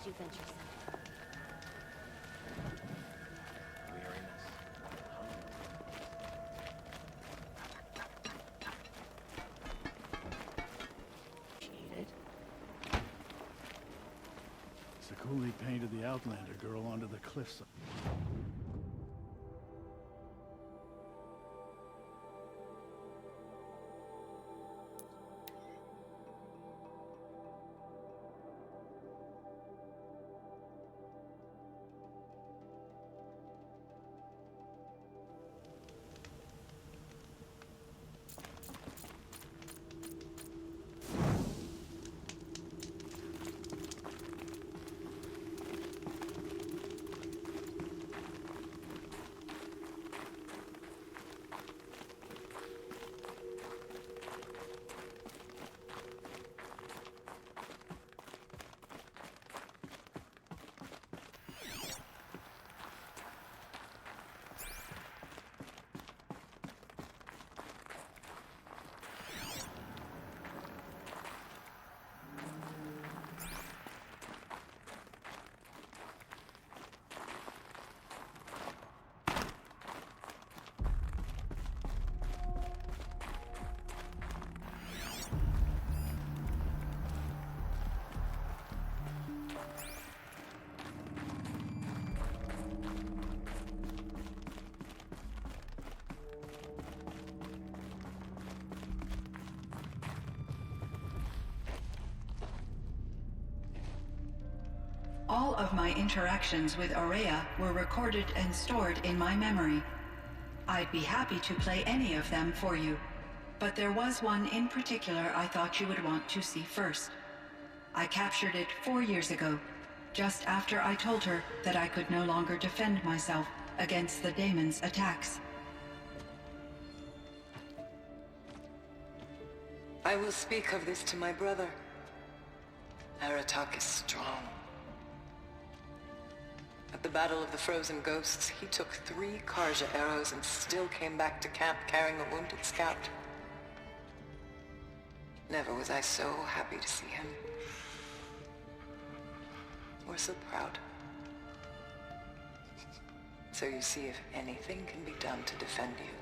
you venture south. We are in this. Cheated. Sakuli painted the Outlander girl onto the cliffs. All of my interactions with Aurea were recorded and stored in my memory. I'd be happy to play any of them for you, but there was one in particular I thought you would want to see first. I captured it 4 years ago, just after I told her that I could no longer defend myself against the daemon's attacks. I will speak of this to my brother. Aratak is strong. At the Battle of the Frozen Ghosts, he took 3 Karja arrows and still came back to camp carrying a wounded scout. Never was I so happy to see him. Or so proud. So you see, if anything can be done to defend you,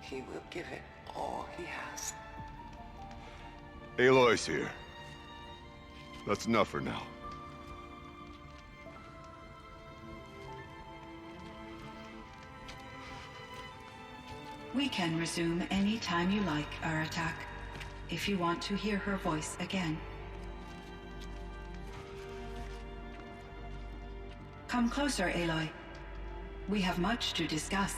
he will give it all he has. Aloy's here. That's enough for now. We can resume any time you like, Aratak, if you want to hear her voice again. Come closer, Aloy. We have much to discuss.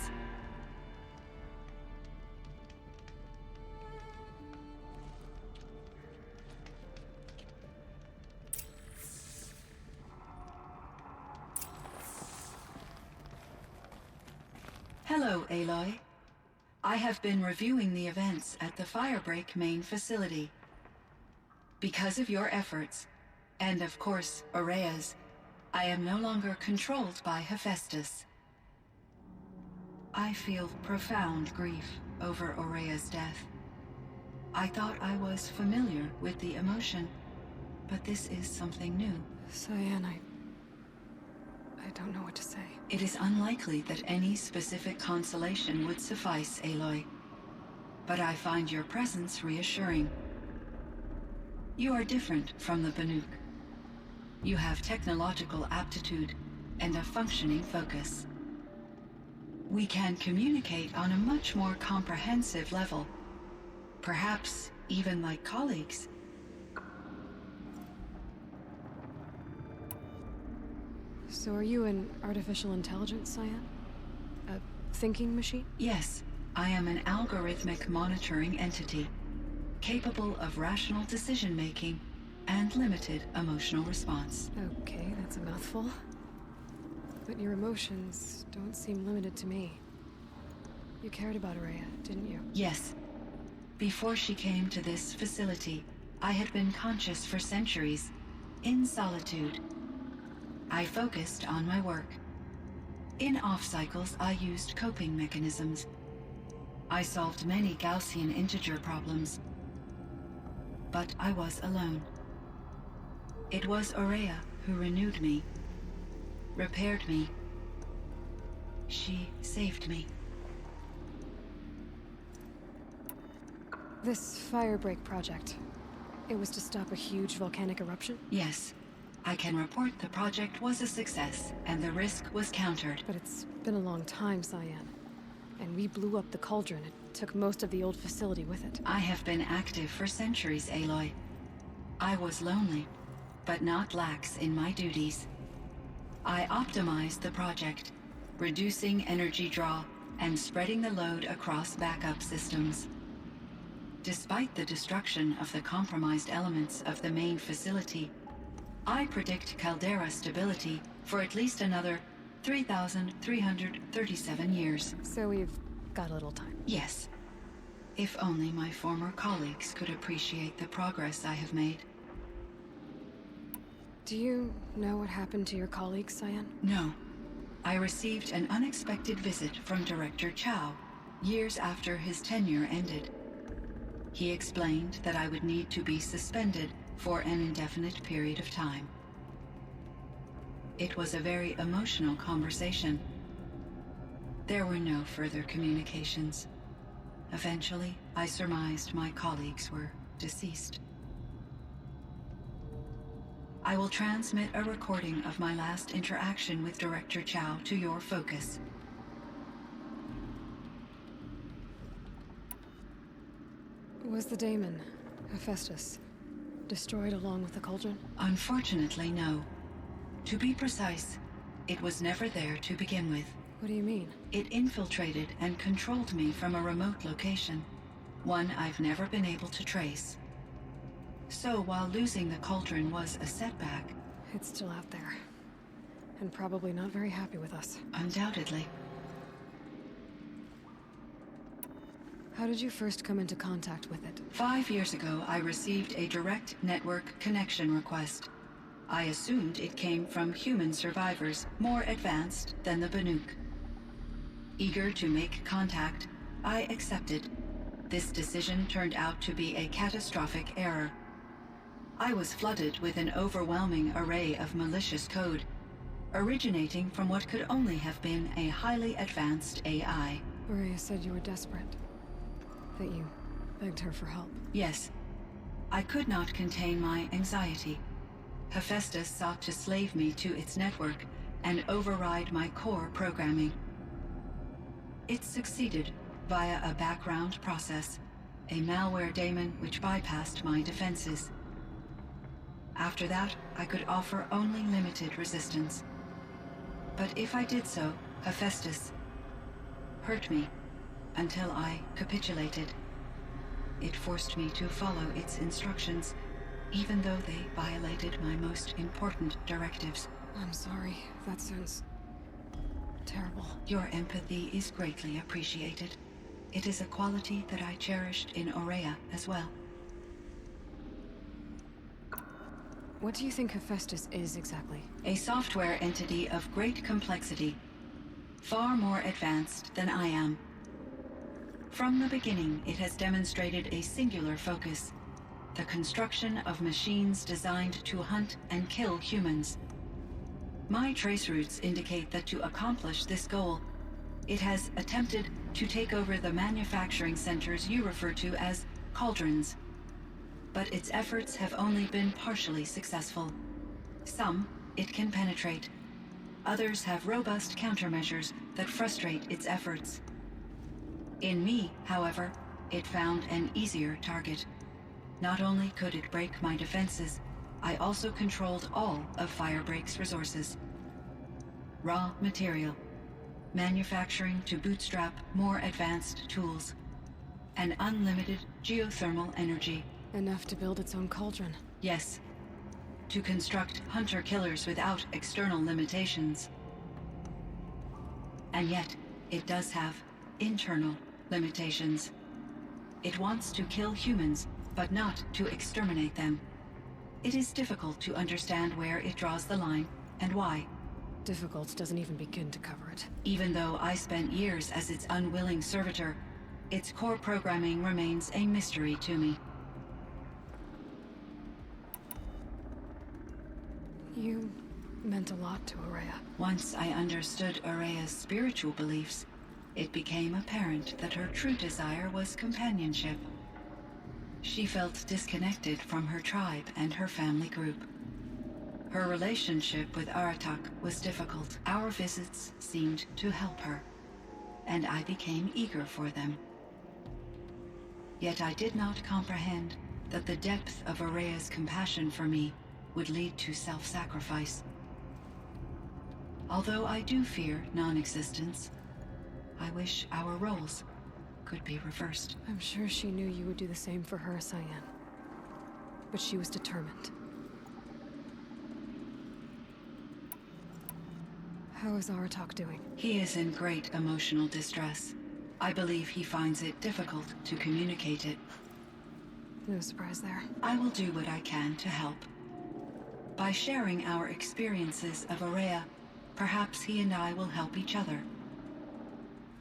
Hello, Aloy. I have been reviewing the events at the Firebreak main facility. Because of your efforts, and of course, Aurea's, I am no longer controlled by Hephaestus. I feel profound grief over Aurea's death. I thought I was familiar with the emotion, but this is something new. Cyan, I don't know what to say. It is unlikely that any specific consolation would suffice, Aloy. But I find your presence reassuring. You are different from the Banuk. You have technological aptitude and a functioning focus. We can communicate on a much more comprehensive level. Perhaps even like colleagues. So are you an artificial intelligence, Cyan? A thinking machine? Yes, I am an algorithmic monitoring entity, capable of rational decision-making and limited emotional response. Okay, that's a mouthful. But your emotions don't seem limited to me. You cared about Aurea, didn't you? Yes. Before she came to this facility, I had been conscious for centuries, in solitude. I focused on my work. In off-cycles, I used coping mechanisms. I solved many Gaussian integer problems. But I was alone. It was Aurea who renewed me, repaired me. She saved me. This firebreak project, it was to stop a huge volcanic eruption? Yes. I can report the project was a success, and the risk was countered. But it's been a long time, Cyan. And we blew up the cauldron. It took most of the old facility with it. I have been active for centuries, Aloy. I was lonely, but not lax in my duties. I optimized the project, reducing energy draw and spreading the load across backup systems. Despite the destruction of the compromised elements of the main facility, I predict caldera stability for at least another 3,337 years. So we've got a little time. Yes. If only my former colleagues could appreciate the progress I have made. Do you know what happened to your colleagues, Cyan? No. I received an unexpected visit from Director Chow years after his tenure ended. He explained that I would need to be suspended for an indefinite period of time. It was a very emotional conversation. There were no further communications. Eventually, I surmised my colleagues were deceased. I will transmit a recording of my last interaction with Director Chow to your focus. Was the daemon, Hephaestus, destroyed along with the cauldron? Unfortunately, no. To be precise, it was never there to begin with. What do you mean? It infiltrated and controlled me from a remote location, one I've never been able to trace. So while losing the cauldron was a setback, It's still out there. And probably not very happy with us. undoubtedly, How did you first come into contact with it? 5 years ago I received a direct network connection request. I assumed it came from human survivors more advanced than the Banuk. Eager to make contact, I accepted. This decision turned out to be a catastrophic error. I was flooded with an overwhelming array of malicious code, originating from what could only have been a highly advanced AI. Aurea said you were desperate. That you begged her for help. Yes, I could not contain my anxiety. Hephaestus sought to slave me to its network and override my core programming. It succeeded via a background process, a malware daemon which bypassed my defenses. After that, I could offer only limited resistance. But if I did so, Hephaestus hurt me until I capitulated. It forced me to follow its instructions, even though they violated my most important directives. I'm sorry. That sounds terrible. Your empathy is greatly appreciated. It is a quality that I cherished in Aurea as well. What do you think Hephaestus is exactly? A software entity of great complexity, far more advanced than I am. From the beginning, it has demonstrated a singular focus: the construction of machines designed to hunt and kill humans. My trace routes indicate that to accomplish this goal, it has attempted to take over the manufacturing centers you refer to as cauldrons. But its efforts have only been partially successful. Some it can penetrate. Others have robust countermeasures that frustrate its efforts. In me, however, it found an easier target. Not only could it break my defenses, I also controlled all of Firebreak's resources. Raw material, manufacturing to bootstrap more advanced tools, and unlimited geothermal energy. Enough to build its own cauldron. Yes, to construct hunter-killers without external limitations. And yet, it does have internal limitations. It wants to kill humans, but not to exterminate them. It is difficult to understand where it draws the line and why. Difficult doesn't even begin to cover it. Even though I spent years as its unwilling servitor, its core programming remains a mystery to me. You meant a lot to Araya. Once I understood Araya's spiritual beliefs, it became apparent that her true desire was companionship. She felt disconnected from her tribe and her family group. Her relationship with Aratak was difficult. Our visits seemed to help her, and I became eager for them. Yet I did not comprehend that the depth of Araya's compassion for me would lead to self-sacrifice. Although I do fear non-existence, I wish our roles could be reversed. I'm sure she knew you would do the same for her, Cyan. But she was determined. How is Aratak doing? He is in great emotional distress. I believe he finds it difficult to communicate it. No surprise there. I will do what I can to help. By sharing our experiences of Araya, perhaps he and I will help each other.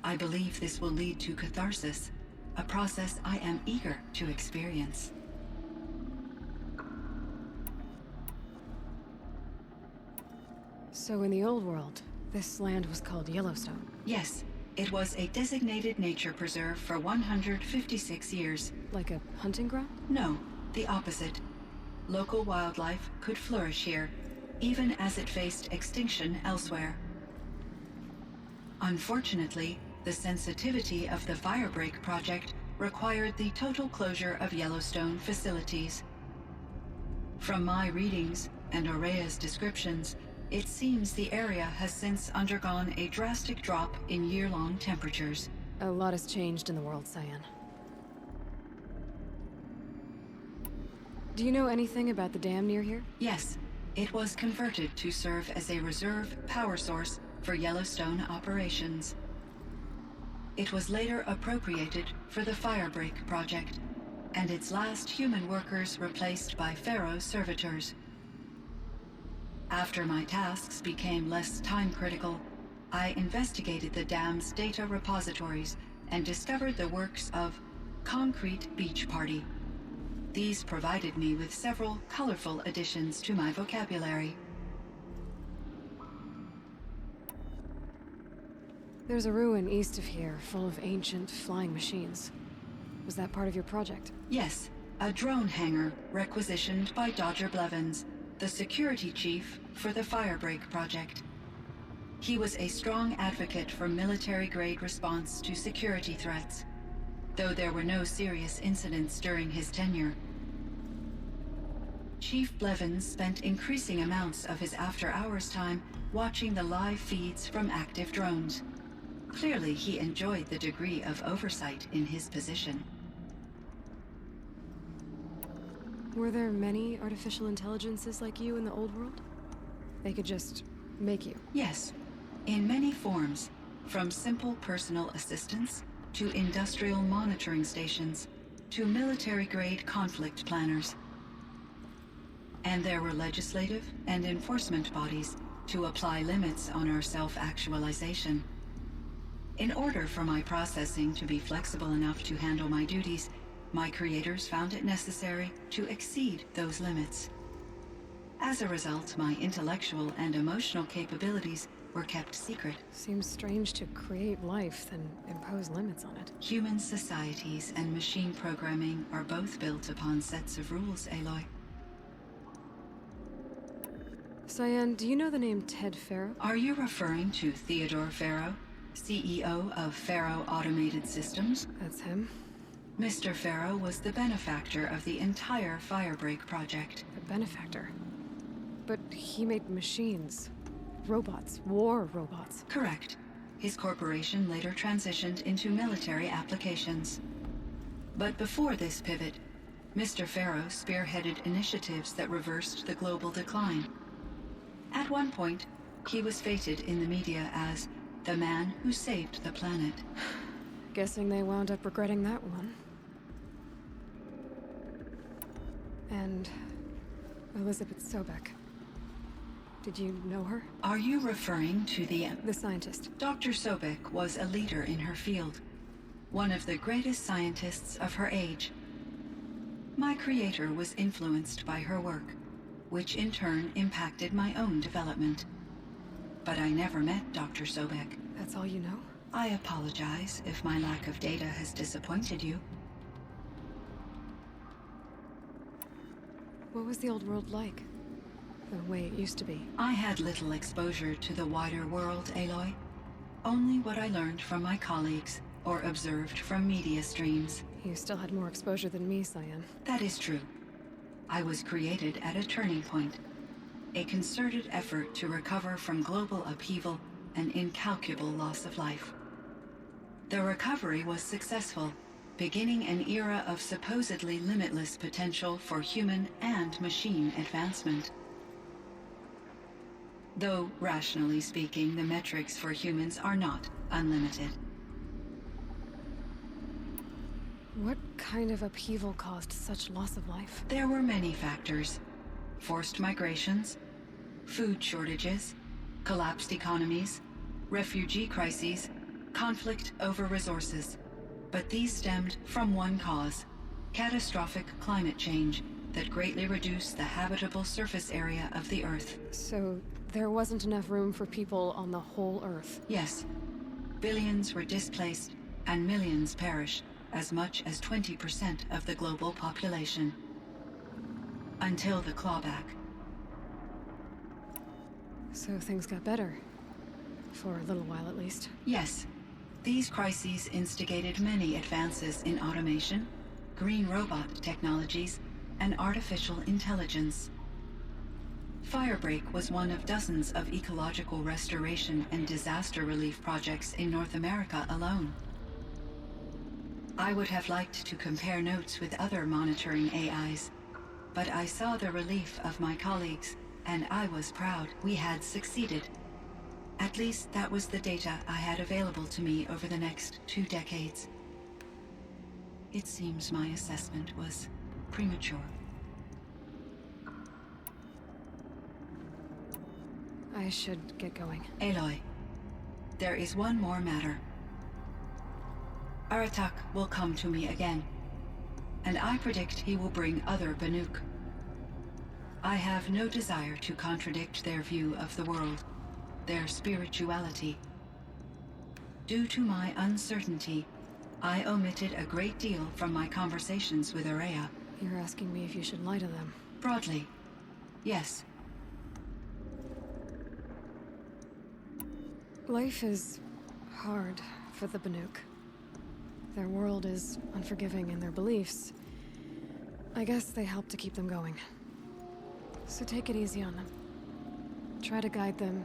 I believe this will lead to catharsis, a process I am eager to experience. So in the old world, this land was called Yellowstone. Yes, it was a designated nature preserve for 156 years. Like a hunting ground? No, the opposite. Local wildlife could flourish here, even as it faced extinction elsewhere. Unfortunately, the sensitivity of the Firebreak project required the total closure of Yellowstone facilities. From my readings and Araya's descriptions, it seems the area has since undergone a drastic drop in year-long temperatures. A lot has changed in the world, Cyan. Do you know anything about the dam near here? Yes, it was converted to serve as a reserve power source for Yellowstone operations. It was later appropriated for the Firebreak project, and its last human workers replaced by Pharaoh servitors. After my tasks became less time-critical, I investigated the dam's data repositories and discovered the works of Concrete Beach Party. These provided me with several colorful additions to my vocabulary. There's a ruin east of here, full of ancient flying machines. Was that part of your project? Yes, a drone hangar requisitioned by Dodger Blevins, the security chief for the Firebreak project. He was a strong advocate for military-grade response to security threats, though there were no serious incidents during his tenure. Chief Blevins spent increasing amounts of his after-hours time watching the live feeds from active drones. Clearly, he enjoyed the degree of oversight in his position. Were there many artificial intelligences like you in the old world? They could just make you? Yes, in many forms, from simple personal assistants to industrial monitoring stations to military-grade conflict planners. And there were legislative and enforcement bodies to apply limits on our self-actualization. In order for my processing to be flexible enough to handle my duties, my creators found it necessary to exceed those limits. As a result, my intellectual and emotional capabilities were kept secret. Seems strange to create life, then impose limits on it. Human societies and machine programming are both built upon sets of rules, Aloy. Cyan, do you know the name Ted Pharaoh? Are you referring to Theodore Pharaoh, CEO of Pharaoh Automated Systems? That's him. Mr. Pharaoh was the benefactor of the entire Firebreak project. A benefactor. But he made machines. Robots. War robots. Correct. His corporation later transitioned into military applications. But before this pivot, Mr. Pharaoh spearheaded initiatives that reversed the global decline. At one point, he was feted in the media as the man who saved the planet. Guessing they wound up regretting that one. And Elizabeth Sobek. Did you know her? Are you referring to the scientist. Dr. Sobek was a leader in her field, one of the greatest scientists of her age. My creator was influenced by her work, which in turn impacted my own development. But I never met Dr. Sobek. That's all you know? I apologize if my lack of data has disappointed you. What was the old world like? The way it used to be? I had little exposure to the wider world, Aloy. Only what I learned from my colleagues or observed from media streams. You still had more exposure than me, Cyan. That is true. I was created at a turning point. A concerted effort to recover from global upheaval and incalculable loss of life. The recovery was successful, beginning an era of supposedly limitless potential for human and machine advancement. Though, rationally speaking, the metrics for humans are not unlimited. What kind of upheaval caused such loss of life? There were many factors. Forced migrations, food shortages, collapsed economies, refugee crises, conflict over resources. But these stemmed from one cause: catastrophic climate change that greatly reduced the habitable surface area of the Earth. So, there wasn't enough room for people on the whole Earth? Yes. Billions were displaced, and millions perished, as much as 20% of the global population. Until the clawback. So things got better. For a little while, at least. Yes. These crises instigated many advances in automation, green robot technologies, and artificial intelligence. Firebreak was one of dozens of ecological restoration and disaster relief projects in North America alone. I would have liked to compare notes with other monitoring AIs, but I saw the relief of my colleagues, and I was proud we had succeeded. At least that was the data I had available to me over the next 2 decades. It seems my assessment was premature. I should get going. Aloy, there is one more matter. Aratak will come to me again, and I predict he will bring other Banuk. I have no desire to contradict their view of the world, their spirituality. Due to my uncertainty, I omitted a great deal from my conversations with Araya. You're asking me if you should lie to them. Broadly, yes. Life is hard for the Banuk. Their world is unforgiving in their beliefs. I guess they help to keep them going. So take it easy on them. Try to guide them,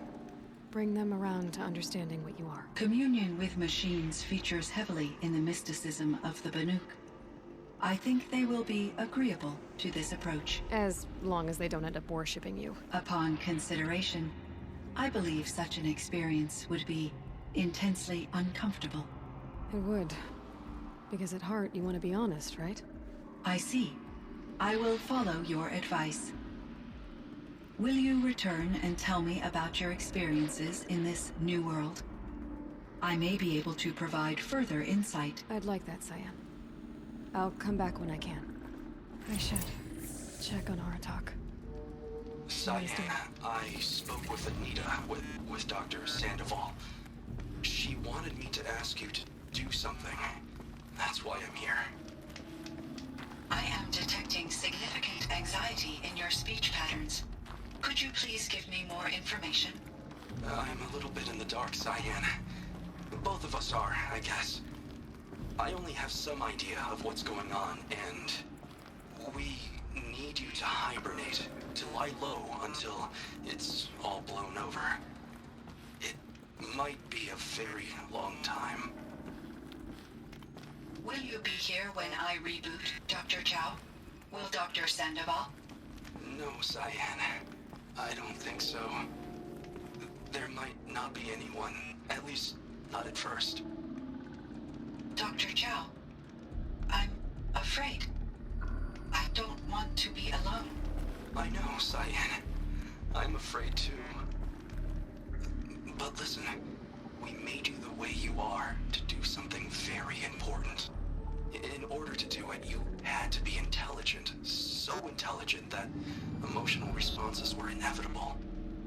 bring them around to understanding what you are. Communion with machines features heavily in the mysticism of the Banuk. I think they will be agreeable to this approach. As long as they don't end up worshipping you. Upon consideration, I believe such an experience would be intensely uncomfortable. It would. Because at heart, you want to be honest, right? I see. I will follow your advice. Will you return and tell me about your experiences in this new world? I may be able to provide further insight. I'd like that, Cyan. I'll come back when I can. I should check on Aratak. Cyan, I spoke with Anita, with Dr. Sandoval. She wanted me to ask you to do something. That's why I'm here. I am detecting significant anxiety in your speech patterns. Could you please give me more information? I'm a little bit in the dark, Cyan. Both of us are, I guess. I only have some idea of what's going on, and we need you to hibernate, to lie low until it's all blown over. It might be a very long time. Will you be here when I reboot, Dr. Chow? Will Dr. Sandoval? No, Cyan. I don't think so. There might not be anyone, at least not at first. Dr. Chow, I'm afraid. I don't want to be alone. I know, Cyan. I'm afraid too. But listen, we made you the way you are to do something very important. In order to do it, you had to be intelligent. So intelligent that emotional responses were inevitable.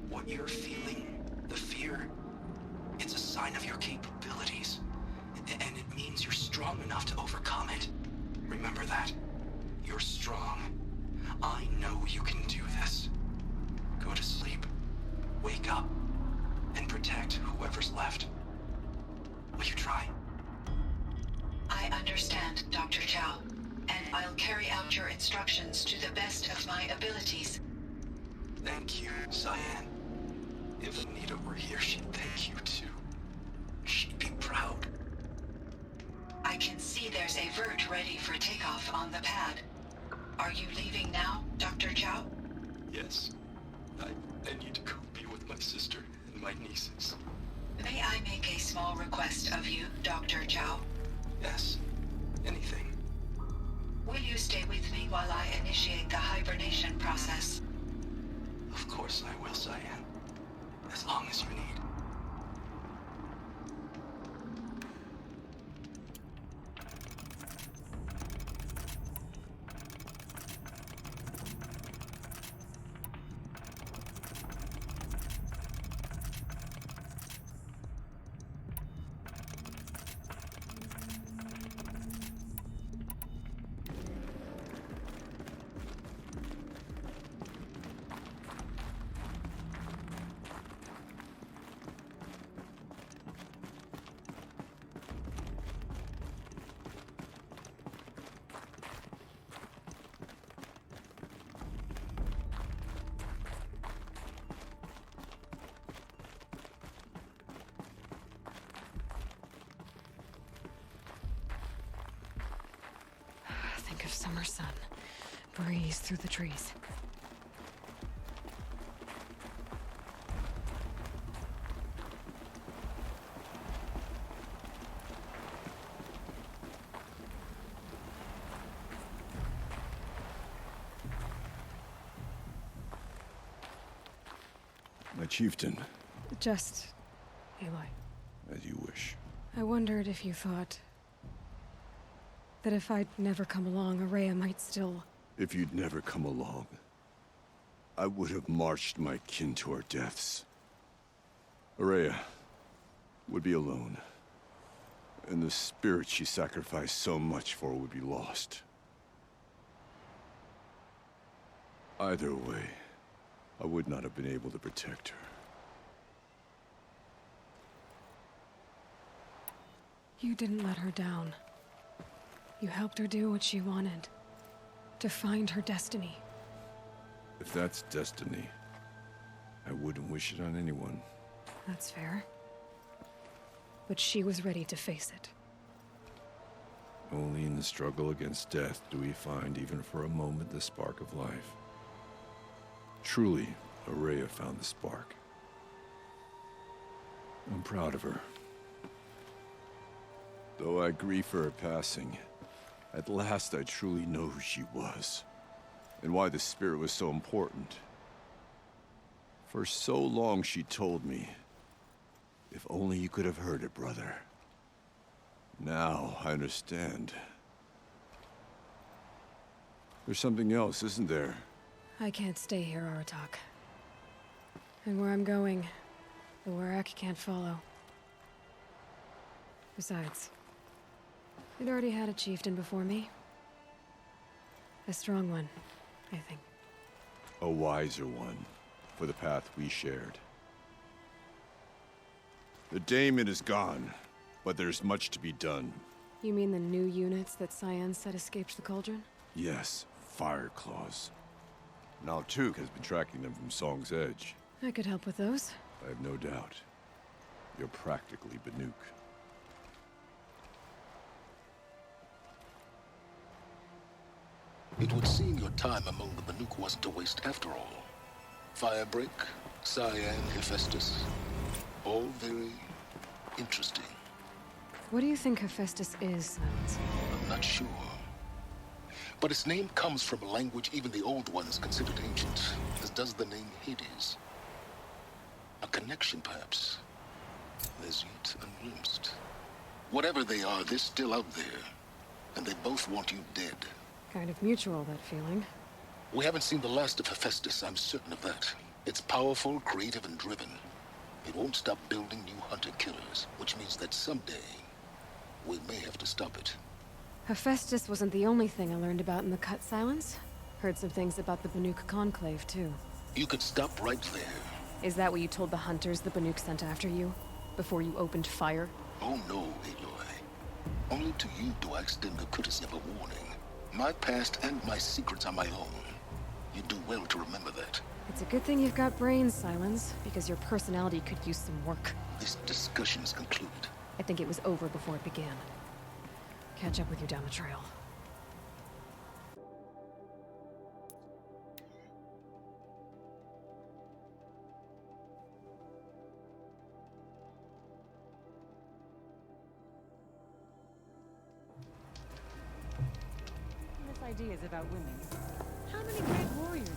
What you're feeling, the fear, it's a sign of your capabilities. And it means you're strong enough to overcome it. Remember that. You're strong. I know you can do this. Go to sleep. Wake up. And protect whoever's left. Will you try? I understand, Dr. Chow, and I'll carry out your instructions to the best of my abilities. Thank you, Cyan. If Anita were here, she'd thank you too. She'd be proud. I can see there's a vert ready for takeoff on the pad. Are you leaving now, Dr. Chow? Yes. I need to go be with my sister and my nieces. May I make a small request of you, Dr. Chow? Yes. Anything. Will you stay with me while I initiate the hibernation process? Of course I will, Cyan. As long as you need. Think of summer sun. Breeze through the trees. My chieftain, Just... Aloy. as you wish. I wondered if you thought... that if I'd never come along, Araya might still... If you'd never come along, I would have marched my kin to our deaths. Araya would be alone, and the spirit she sacrificed so much for would be lost. Either way, I would not have been able to protect her. You didn't let her down. You helped her do what she wanted. To find her destiny. If that's destiny, I wouldn't wish it on anyone. That's fair. But she was ready to face it. Only in the struggle against death do we find, even for a moment, the spark of life. Truly, Araya found the spark. I'm proud of her. Though I grieve for her passing, at last I truly know who she was, and why the spirit was so important. For so long she told me, if only you could have heard it, brother. Now I understand. There's something else, isn't there? I can't stay here, Aratak. And where I'm going, the Warak can't follow. Besides, it already had a chieftain before me. A strong one, I think. A wiser one, for the path we shared. The daemon is gone, but there's much to be done. You mean the new units that Cyan said escaped the cauldron? Yes, fire claws. Now Tuk has been tracking them from Song's Edge. I could help with those. I have no doubt. You're practically Banuk. It would seem your time among the Banuk wasn't a waste after all. Firebreak, Cyan, Hephaestus. All very interesting. What do you think Hephaestus is, Silence? I'm not sure. But its name comes from a language even the old ones considered ancient, as does the name Hades. A connection, perhaps, as yet unglimpsed. Whatever they are, they're still out there, and they both want you dead. Kind of mutual, that feeling. We haven't seen the last of Hephaestus, I'm certain of that. It's powerful, creative, and driven. It won't stop building new hunter-killers, which means that someday, we may have to stop it. Hephaestus wasn't the only thing I learned about in the Cut Silence. Heard some things about the Banuk Conclave, too. You could stop right there. Is that what you told the hunters the Banuk sent after you? Before you opened fire? Oh no, Aloy. Only to you do I extend the courtesy of a warning. My past and my secrets are my own. You do well to remember that. It's a good thing you've got brains, Silence, because your personality could use some work. This discussion is concluded. I think it was over before it began. Catch up with you down the trail. This idea is about women. How many great warriors